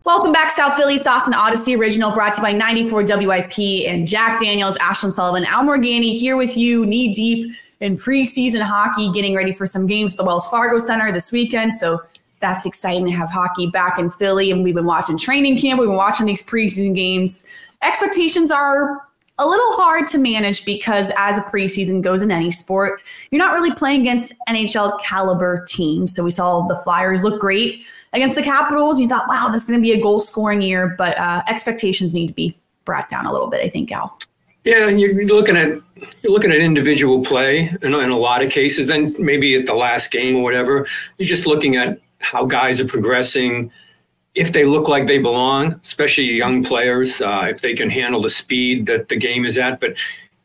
Welcome back, South Philly Sauce and Audacy Original, brought to you by 94 WIP and Jack Daniels, Ashlyn, Sullivan, Al Morganti here with you, knee deep in preseason hockey, getting ready for some games at the Wells Fargo Center this weekend. So that's exciting to have hockey back in Philly. And we've been watching training camp. We've been watching these preseason games. Expectations are a little hard to manage because as the preseason goes in any sport, you're not really playing against NHL caliber teams. So we saw the Flyers look great against the Capitals. You thought, wow, this is going to be a goal scoring year, but expectations need to be brought down a little bit, I think, Al. Yeah, you're looking at individual play in a lot of cases. Then maybe at the last game or whatever, you're just looking at how guys are progressing, if they look like they belong, especially young players, if they can handle the speed that the game is at. But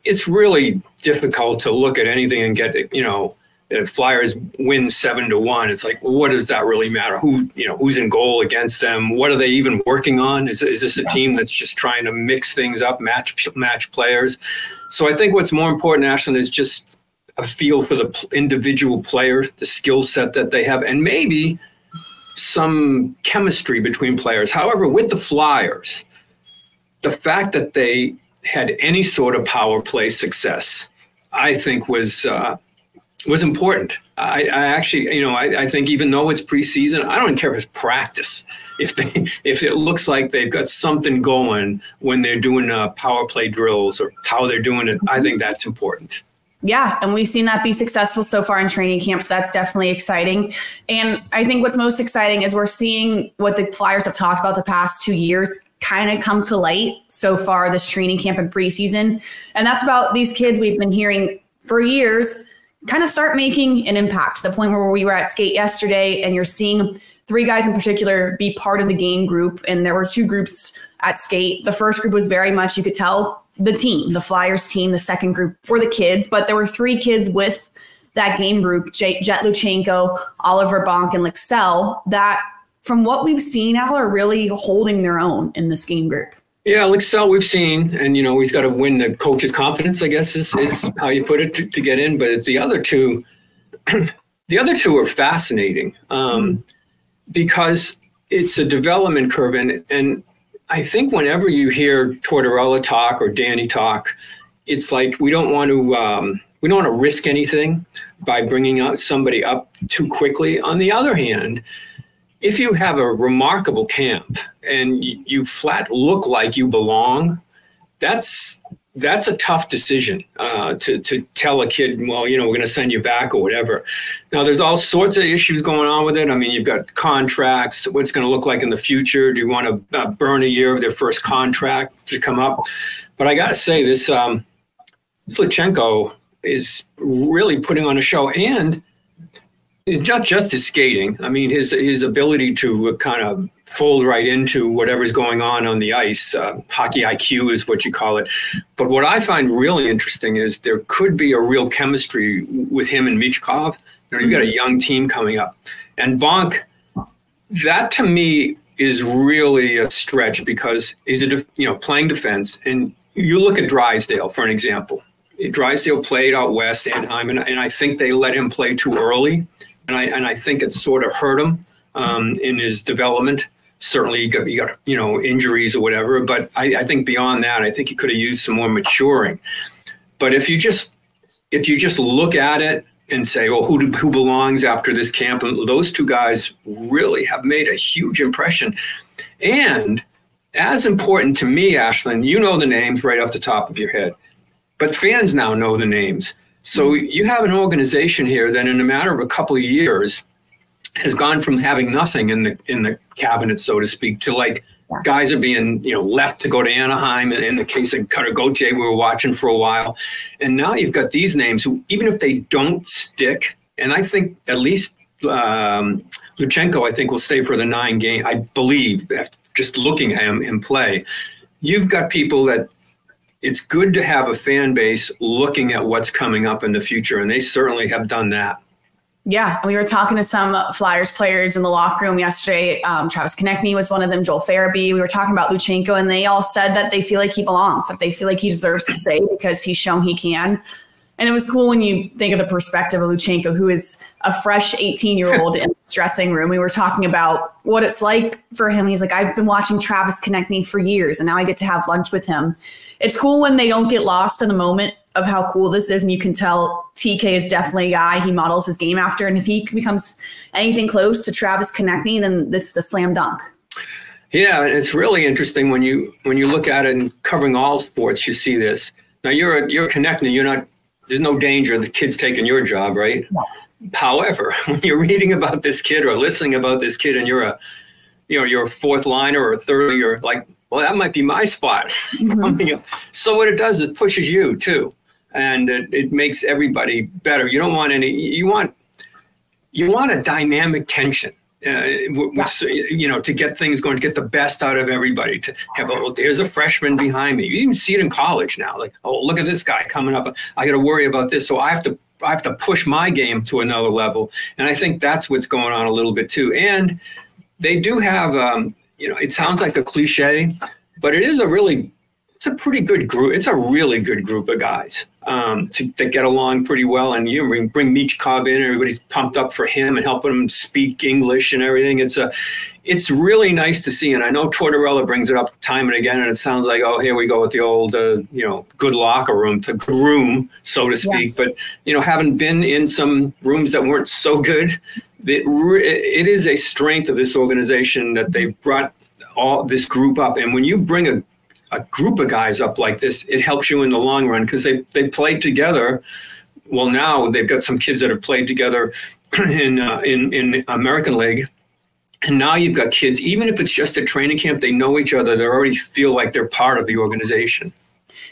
it's really difficult to look at anything and get, if Flyers win 7-1. It's like, well, what does that really matter? Who's in goal against them? What are they even working on? Is this a team that's just trying to mix things up, match players? So I think what's more important, Ashlyn, is just a feel for the individual player, the skill set that they have, and maybe some chemistry between players. However, with the Flyers, the fact that they had any sort of power play success, I think was important. I actually, I think even though it's preseason, I don't care if it's practice. If it looks like they've got something going when they're doing power play drills or how they're doing it, I think that's important. Yeah, and we've seen that be successful so far in training camp, so that's definitely exciting. And I think what's most exciting is we're seeing what the Flyers have talked about the past 2 years kind of come to light so far this training camp and preseason. And that's about these kids we've been hearing for years kind of start making an impact to the point where we were at skate yesterday and you're seeing 3 guys in particular be part of the game group. And there were 2 groups at skate. The first group was very much, you could tell, the team, the Flyers team. The second group were the kids, but there were 3 kids with that game group, Jet Luchenko, Oliver Bonk, and Lixell, that from what we've seen, Al, are really holding their own in this game group. Yeah, Lixell we've seen, and he's got to win the coach's confidence, I guess is how you put it, to get in. But the other two, are fascinating because it's a development curve, and I think whenever you hear Tortorella talk or Danny talk, it's like we don't want to risk anything by bringing out somebody up too quickly. On the other hand, if you have a remarkable camp and you flat look like you belong, that's a tough decision to tell a kid, well, we're going to send you back or whatever. Now, there's all sorts of issues going on with it. I mean, you've got contracts, what's going to look like in the future. Do you want to burn a year of their first contract to come up? But I got to say, this Luchenko is really putting on a show, and it's not just his skating. I mean, his ability to kind of fold right into whatever's going on the ice. Hockey IQ is what you call it. But what I find really interesting is there could be a real chemistry with him and Michkov. You've got a young team coming up. And Bonk, that to me is really a stretch because he's playing defense. And you look at Drysdale, for an example. Drysdale played out west, Anaheim, and I think they let him play too early. And I think it sort of hurt him in his development. Certainly he got injuries or whatever, but I think beyond that, I think he could have used some more maturing. But if you just look at it and say, well, who belongs after this camp? And those 2 guys really have made a huge impression. And as important to me, Ashlyn, you know the names right off the top of your head, but fans now know the names. So you have an organization here that in a matter of a couple of years has gone from having nothing in the cabinet, so to speak, to like guys are being left to go to Anaheim. And in the case of Cutter Gauthier, we were watching for a while. And now you've got these names who, even if they don't stick, and I think at least Luchenko, I think, will stay for the 9 game. I believe, just looking at him play, you've got people that it's good to have a fan base looking at what's coming up in the future, and they certainly have done that. Yeah, we were talking to some Flyers players in the locker room yesterday. Travis Konechny was one of them, Joel Farabee. We were talking about Luchenko, and they all said that they feel like he belongs, that they feel like he deserves to stay because he's shown he can. And it was cool when you think of the perspective of Luchenko, who is a fresh 18-year-old in the dressing room. We were talking about what it's like for him. He's like, I've been watching Travis Konechny for years, and now I get to have lunch with him. It's cool when they don't get lost in the moment of how cool this is, and you can tell TK is definitely a guy he models his game after. And if he becomes anything close to Travis Konechny, then this is a slam dunk. Yeah, and it's really interesting when you look at it and covering all sports, you see this. Now you're a Konechny, there's no danger of the kid's taking your job, right? No. However, when you're reading about this kid or listening about this kid and you're a fourth liner or a third, you're like, well, that might be my spot. Mm-hmm. So what it does, it pushes you too. And it makes everybody better. You don't want you want a dynamic tension. To get things going, to get the best out of everybody, to have, there's a freshman behind me. You even see it in college now. Like, oh, look at this guy coming up. I got to worry about this. So I have to push my game to another level. And I think that's what's going on a little bit too. And they do have, it sounds like a cliche, but it's a pretty good group. It's a really good group of guys that get along pretty well. And you bring Michkov in, everybody's pumped up for him and helping him speak English and everything. It's really nice to see. And I know Tortorella brings it up time and again, and it sounds like, oh, here we go with the old, good locker room to groom, so to speak. Yeah. But, having been in some rooms that weren't so good, it is a strength of this organization that they've brought all this group up. And when you bring a group of guys up like this, it helps you in the long run because they played together. Well, now they've got some kids that have played together in American League. And now you've got kids, even if it's just a training camp, they know each other. They already feel like they're part of the organization.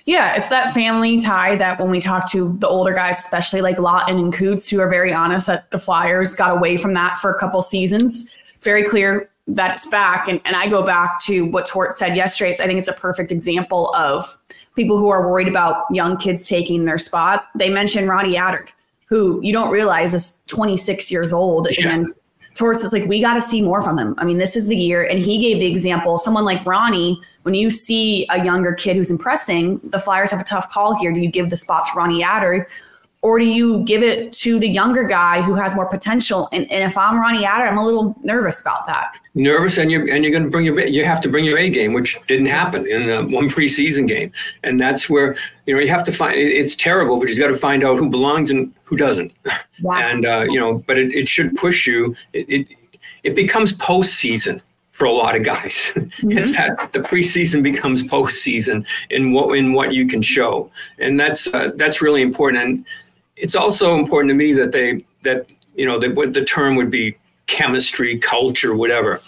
Yeah, it's that family tie that when we talk to the older guys, especially like Lawton and Coots, who are very honest that the Flyers got away from that for a couple seasons. It's very clear that it's back. And I go back to what Tort said yesterday. I think it's a perfect example of people who are worried about young kids taking their spot. They mentioned Ronnie Attard, who you don't realize is 26 years old. Yeah. And Torts is like, we got to see more from him. I mean, this is the year. And he gave the example, someone like Ronnie, when you see a younger kid who's impressing, the Flyers have a tough call here. Do you give the spot to Ronnie Attard? Or do you give it to the younger guy who has more potential? And if I'm Ronnie Attard, I'm a little nervous about that. Nervous, and you're going to you have to bring your A game, which didn't happen in one preseason game. And that's where you have to find. It's terrible, but you've got to find out who belongs and who doesn't. Wow. And but it should push you. It becomes postseason for a lot of guys. Mm-hmm. It's that the preseason becomes postseason in what you can show, and that's really important. And it's also important to me that what the term would be chemistry, culture, whatever.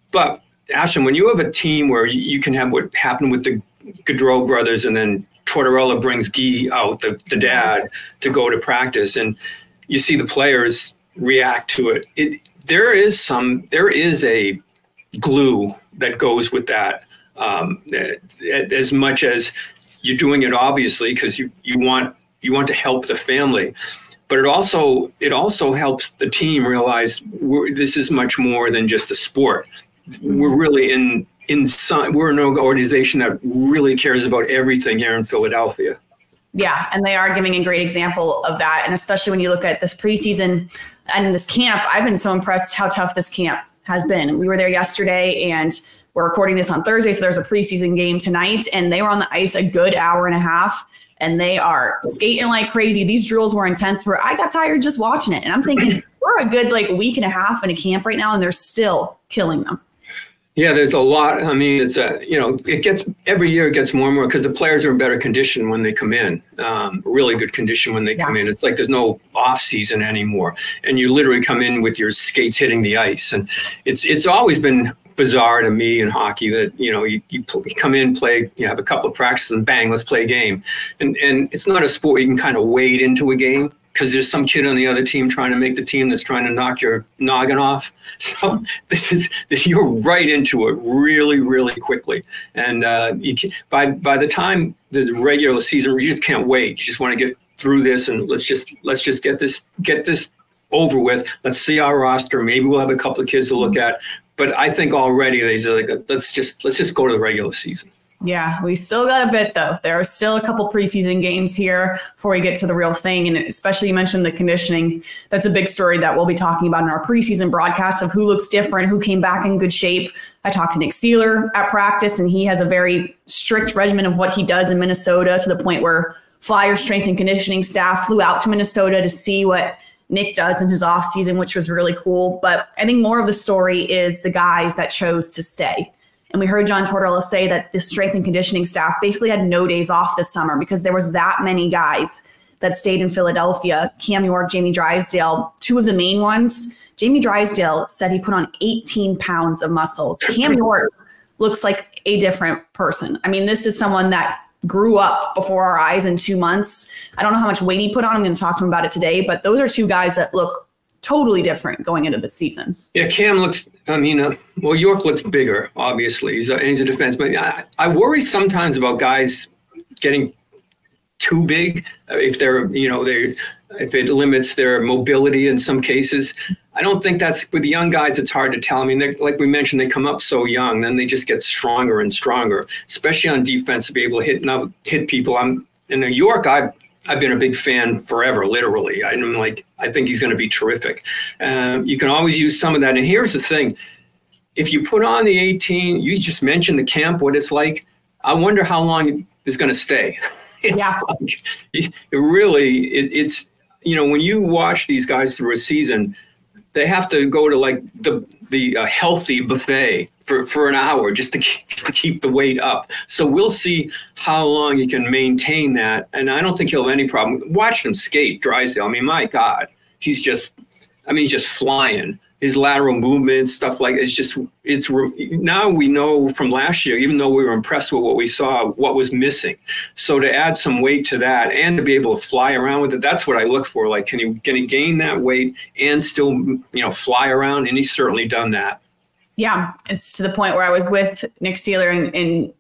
But Ashlyn, when you have a team where you can have what happened with the Gaudreau brothers, and then Tortorella brings Guy out, the dad, to go to practice, and you see the players react to it. There is a glue that goes with that, as much as you're doing it obviously because you want to help the family, but it also helps the team realize this is much more than just a sport. We're really we're an organization that really cares about everything here in Philadelphia. Yeah, and they are giving a great example of that. And especially when you look at this preseason and this camp, I've been so impressed how tough this camp has been. We were there yesterday, and we're recording this on Thursday, so there's a preseason game tonight, and they were on the ice a good hour and a half, and they are skating like crazy. These drills were intense where I got tired just watching it, and I'm thinking we're a good week and a half in a camp right now, and they're still killing them. Yeah, there's a lot. I mean, it's it gets every year it gets more and more because the players are in better condition when they come in, really good condition when they come in. It's like there's no off season anymore, and you literally come in with your skates hitting the ice. And it's always been bizarre to me in hockey that you come in, play, you have a couple of practices, and bang, let's play a game. And it's not a sport where you can kind of wade into a game, because there's some kid on the other team trying to make the team that's trying to knock your noggin off. So you're right into it really, really quickly. And by the time the regular season, you just can't wait. You just want to get through this, and let's just get this over with. Let's see our roster. Maybe we'll have a couple of kids to look at. But I think already they're like, let's just go to the regular season. Yeah, we still got a bit, though. There are still a couple preseason games here before we get to the real thing. And especially you mentioned the conditioning. That's a big story that we'll be talking about in our preseason broadcast of who looks different, who came back in good shape. I talked to Nick Seeler at practice, and he has a very strict regimen of what he does in Minnesota, to the point where Flyers strength and conditioning staff flew out to Minnesota to see what Nick does in his offseason, which was really cool. But I think more of the story is the guys that chose to stay. And we heard John Tortorella say that the strength and conditioning staff basically had no days off this summer because there was that many guys that stayed in Philadelphia. Cam York, Jamie Drysdale, two of the main ones. Jamie Drysdale said he put on 18 pounds of muscle. Cam York looks like a different person. I mean, this is someone that grew up before our eyes in 2 months. I don't know how much weight he put on. I'm going to talk to him about it today, but those are two guys that look totally different going into the season. Yeah, Cam looks, well, York looks bigger, obviously. He's a defenseman. I worry sometimes about guys getting too big if they're, if it limits their mobility in some cases. I don't think that's, with the young guys, it's hard to tell. I mean, like we mentioned, they come up so young, then they just get stronger and stronger, especially on defense, to be able to hit people. In New York, I've been a big fan forever, literally. I think he's going to be terrific. You can always use some of that. And here's the thing. If you put on the 18, you just mentioned the camp, what it's like. I wonder how long it's going to stay. It's when you watch these guys through a season, they have to go to like the healthy buffet for an hour just to keep the weight up. So we'll see how long you can maintain that. And I don't think he'll have any problem. Watch him skate, Drysdale. I mean, my God, he's just flying. His lateral movements, stuff like it's now we know from last year, even though we were impressed with what we saw, what was missing. So to add some weight to that and to be able to fly around with it, that's what I look for. Like, can he gain that weight and still, fly around? And he's certainly done that. Yeah, it's to the point where I was with Nick Seeler and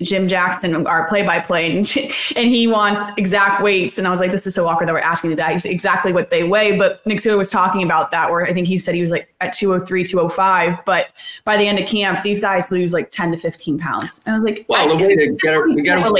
Jim Jackson, our play-by-play, and he wants exact weights. And I was like, this is so awkward that we're asking the guys exactly what they weigh. But Nick Seeler was talking about that, where I think he said he was like at 203, 205. But by the end of camp, these guys lose like 10 to 15 pounds. And I was like, well, the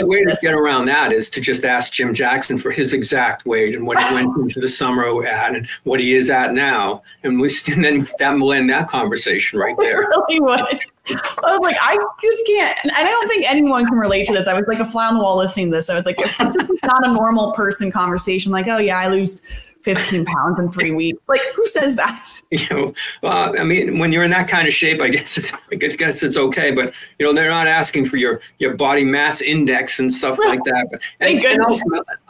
way to get around that is to just ask Jim Jackson for his exact weight and what he went into the summer at and what he is at now. And then that will end that conversation right there. It really would. I was like, I just can't. And I don't think anyone can relate to this. I was like a fly on the wall listening to this. I was like, this is not a normal person conversation. Like, oh, yeah, I lose 15 pounds in 3 weeks. Like, who says that? Well, I mean, when you're in that kind of shape, I guess it's okay. But, they're not asking for your body mass index and stuff like that. But, and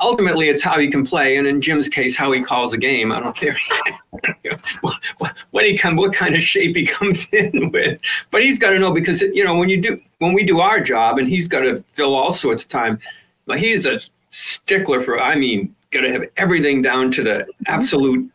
ultimately, it's how you can play. And in Jim's case, how he calls a game. I don't care what kind of shape he comes in with. But he's got to know, because, when we do our job, and he's got to fill all sorts of time, but he's a stickler for, got to have everything down to the absolute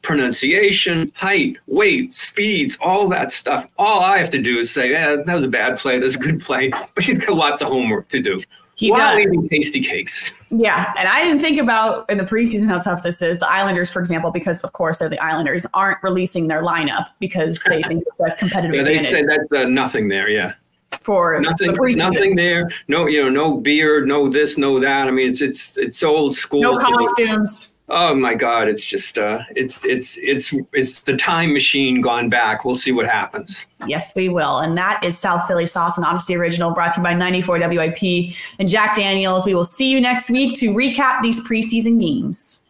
pronunciation, height, weight, speeds, all that stuff. All I have to do is say, that was a bad play, that's a good play. But he's got lots of homework to do while eating tasty cakes. Yeah, and I didn't think about in the preseason how tough this is. The Islanders, for example, because of course they're the Islanders, aren't releasing their lineup because they think it's a competitive advantage. They say that's nothing there, yeah. For nothing there. No, no beard, no this, no that. I mean, it's old school. No costumes. Oh my God! It's just it's the time machine gone back. We'll see what happens. Yes, we will. And that is South Philly Sauce, an Audacy original, brought to you by 94 WIP and Jack Daniels. We will see you next week to recap these preseason games.